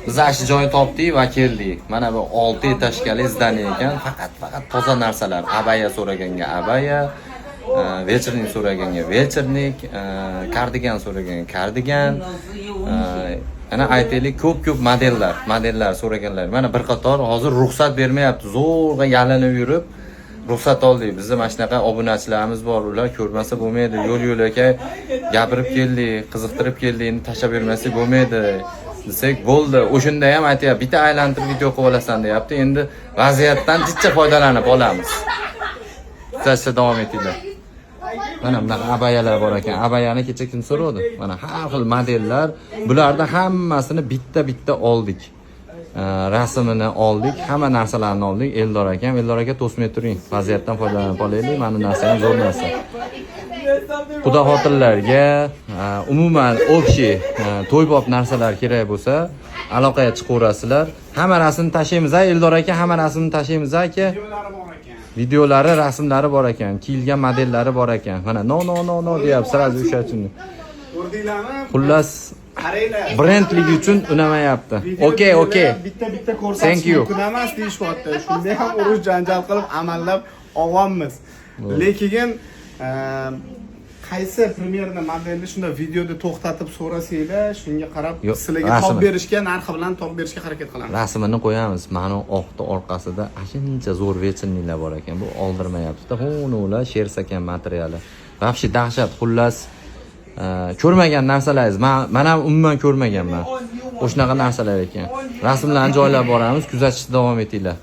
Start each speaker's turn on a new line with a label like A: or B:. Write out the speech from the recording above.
A: Biz ashi joy topdik va keldik. Mana bu 6 etashkali zdaniya ekan. Faqat toza narsalar. Abaya so'raganga abaya, вечерник so'raganga вечерник, kardigan so'raganga kardigan. Ana aytaylik ko'p modellar so'raganlar. Mana bir qator hozir ruxsat bermayapti. Zo'rg'a yalinib yurib ruxsat oldik. Bizda mana shunaqa obunachilarimiz bor. Ular ko'rmasa bo'lmaydi. Yo'l-yo'lakay gapirib keldik, qiziqtirib keldik, endi tashlab bermaslik bo'lmaydi. Desak bo'ldi. O'shunda ham aytayapti, bitta aylantirib video qilib olasan deyapti. Endi vaziyatdan jicha foydalanib olamiz. Tashda davom etinglar. Mana bunaqa abayalar bor ekan. Abayani kecha kim so'radi? Mana har xil modellar. Bularda hammasini bitta oldik. Rasmini oldik, hamma narsalarni oldik. Eldor aka to'smay turing. Vaziyatdan foydalanib olaylik. Mana narsa ham zo'r narsa. Xudo xotirlarga umuman общий to'ybob narsalar kerak bo'lsa, aloqaga chiqaverasizlar. Hamma rasmni tashlaymiz, Eldor aka, hamma rasmni tashlaymiz aka. Videolari, rasmlari bor ekan, kiyilgan modellari bor ekan. Mana no deyapti, sразу o'sha uchun. Xullas brendligi uchun unamayapti. Okey.
B: Bitta ko'rsatish mumkin emas deyishyapti. Shunday ham urush janjal qilib amallab olganmiz. Lekin qaysi primerni modelni shunda videoda to'xtatib so'rasanglar, shunga qarab sizlarga top berishga, narxi bilan top berishga harakat qilamiz.
A: Rasmini qo'yamiz. Mana oqda orqasida ashuncha zo'r вечернийлар bor ekan. Bu oldirmayapti-da. Ular shersakan materiali. Vobshe dahshat. Xullas ko'rmagan narsalaringiz. Men ham umuman ko'rmaganman. O'shanaqa narsalar ekan. Rasmlarni joylab boramiz, kuzatishda davom etinglar.